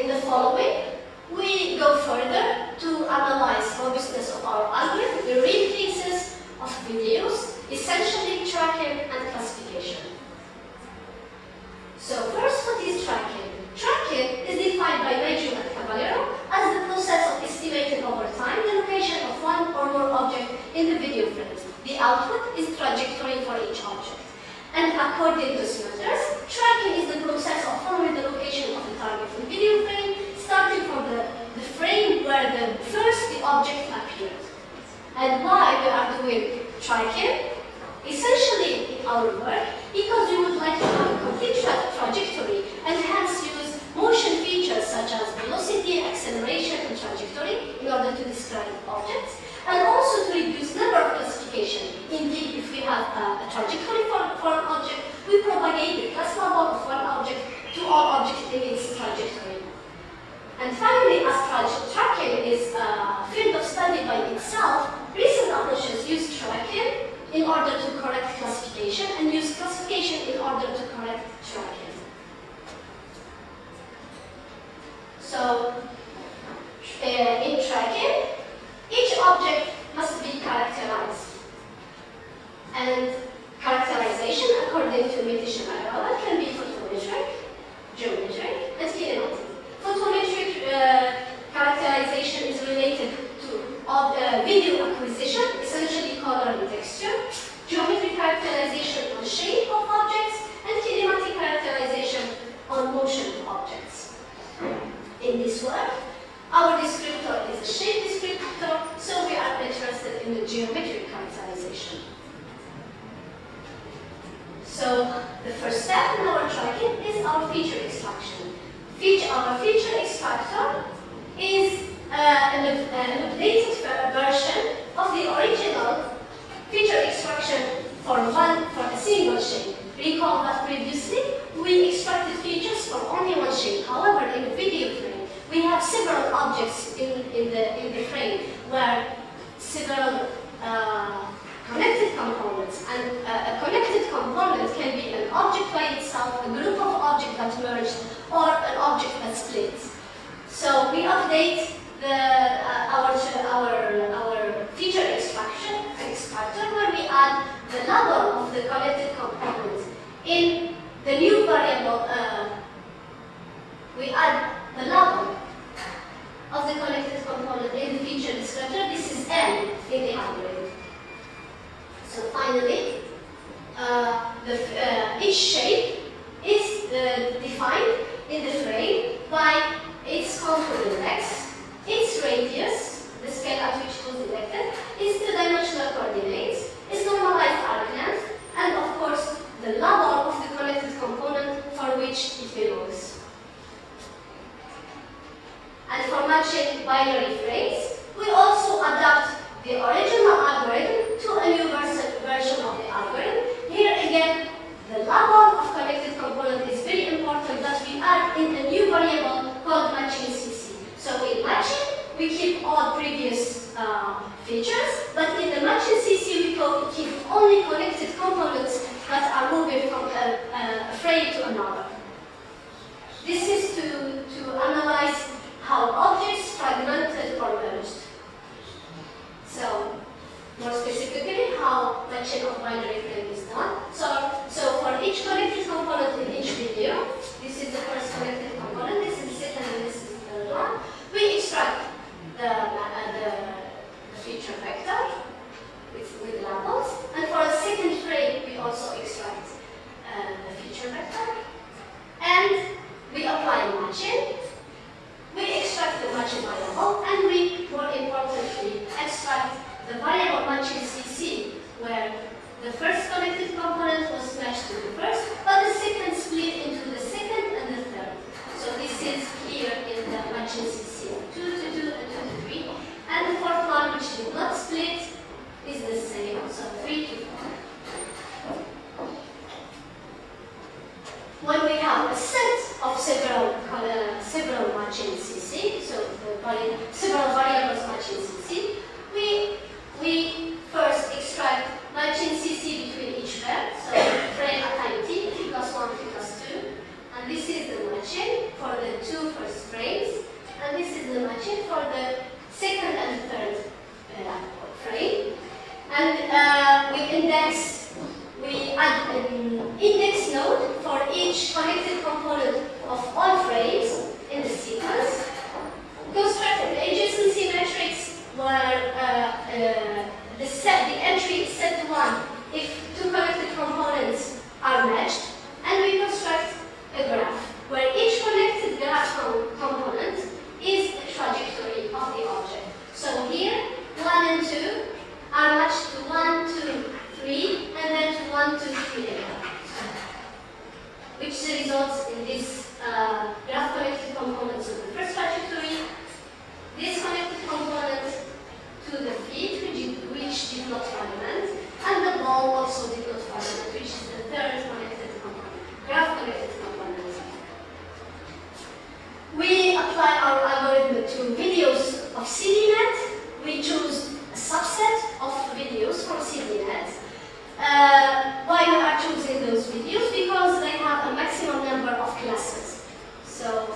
In the following, we go further to analyze robustness of our algorithm, the real cases of videos, essentially tracking and classification. So first, what is tracking? Tracking is defined by Major and Caballero as the process of estimating over time the location of one or more object in the video frames. The output is trajectory for each object. And according to Smulders, tracking is the process of following the location of the target in video frame, starting from the frame where the object appeared. And why we are doing tracking? Essentially in our work, because we would like to have a complete trajectory and hence use motion features such as velocity, acceleration, and trajectory in order to describe objects, and also to reduce number of classification. Indeed, if we have a trajectory for an object, we propagate the class level of one object to all objects in its trajectory. And finally, as tracking is a field of study by itself, recent approaches use tracking in order to correct classification and use classification in order to correct tracking. So, in tracking, each object must be characterized. And characterization, according to Mitish and Agrawal, can be photometric, geometric, and kinematic. Photometric characterization is related to video acquisition, essentially color and texture, geometric characterization on shape of objects, and kinematic characterization on motion of objects. In this work, our descriptor is a shape descriptor, so we are interested in the geometric characterization. So, the first step in our tracking is our feature extraction. Our feature extractor is an updated version of the original feature extraction for a single shape. Recall that previously we extracted features for only one shape. However, in the video frame, we have several objects in the frame where several connected components, and a connected component can be an object by itself, a group of objects that merged, or an object that splits. So we update our feature extractor where we add the label of the connected components. In the new variable, we add the label of the connected component in the feature descriptor. This is n in the algorithm. So finally, each shape is defined in the frame by its component x, its radius, the scale at which it was detected, its two-dimensional coordinates, its normalized arc length, and of course the label of the connected component for which it belongs. And for matching binary frames, we also adapt the original algorithm to a new version of the algorithm. Here again, the label of connected component is very important that we add in a new variable called matching CC. So in matching, we keep all previous features, but in the matching CC, we keep only connected components that are moving from a frame to another. This is to analyze how objects fragmented or merged. So, more specifically, how matching of binary frame is done. So for each connected component in each video, this is the first connected component, this is the second, and this is the third one. We extract the feature vector with labels, and for the second frame, we also extract the feature vector, and we apply matching. We extract the matching variable, and we, more importantly, extract the variable matching CC, where the first connected component was matched to the first, but the second split into the second and the third. So this is here in the matching CC, 2 to 2 and 2 to 3. And the fourth one, which did not split, is the same, so 3 to 4. When we have a set of several matching CC, so several variables matching CC, we first extract matching CC between each frame, so frame at time t, t plus 1, t plus 2, and this is the matching for the two first frames. for the second and third frame. And we add an index node for each connected component of all frames in the sequence. Construct an adjacency matrix where the entry is set to 1 if two connected components are matched, and we construct a graph where each connected graph component is the trajectory of the object. So here, 1 and 2 are matched to 1, 2, 3, and then to 1, 2, 3 again, which results in this graph connected components of the first trajectory, this connected component to the feet, which did not fragment, and the ball also did not fragment, which is the third connected component, graph connected component. We apply our algorithm to videos of CDNet. We choose a subset of videos from CDNet. Why we are choosing those videos? Because they have a maximum number of classes. So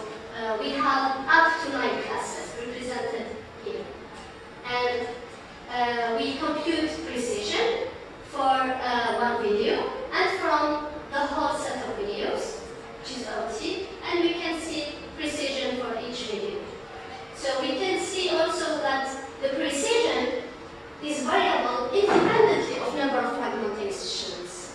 we have up to 9 classes represented here. And we compute precision for one video and from the whole set of videos, which is OT, and we can see precision for each video. So we can see also that the precision is variable independently of number of fragmentations.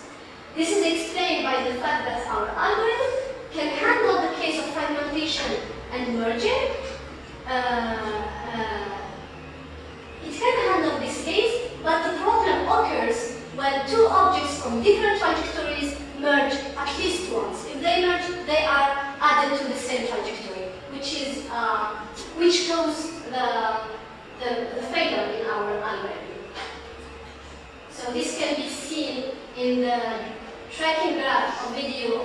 This is explained by the fact that our algorithm can handle the case of fragmentation and merging. It can handle this case, but the problem occurs when two objects from different trajectories merge at least once. If they merge, they are added to the same trajectory, which causes the failure in our algorithm. So this can be seen in the tracking graph of video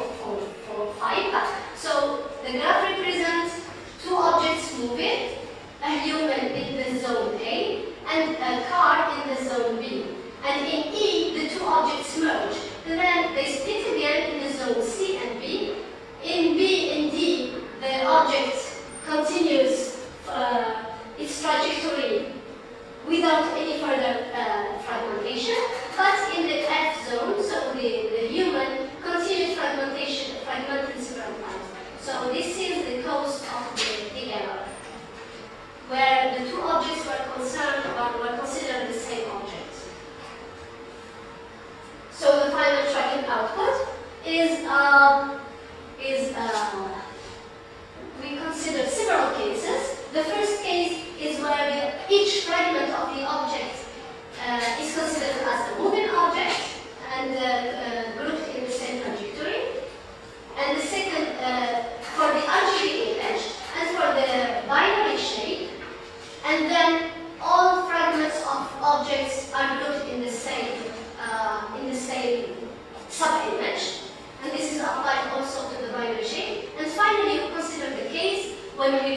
5. So the graph represents two objects moving, a human in the zone A and a car in the zone B. And in E, the two objects merge. And then they split again in the zone C and B. In B and D, the object continues its trajectory without any further fragmentation. But in the F zone, so the human continues fragmenting several times. So this is the cause of the error, where the two objects were considered the same object. So the final tracking output is we consider several cases. The first case is where each fragment of the object is considered as a moving object and grouped in the same trajectory. And the second, for the RGB image and for the binary shape, and then all fragments of objects are grouped in the same sub-image, and this is applied also to the binary shape. And finally, we consider the case when we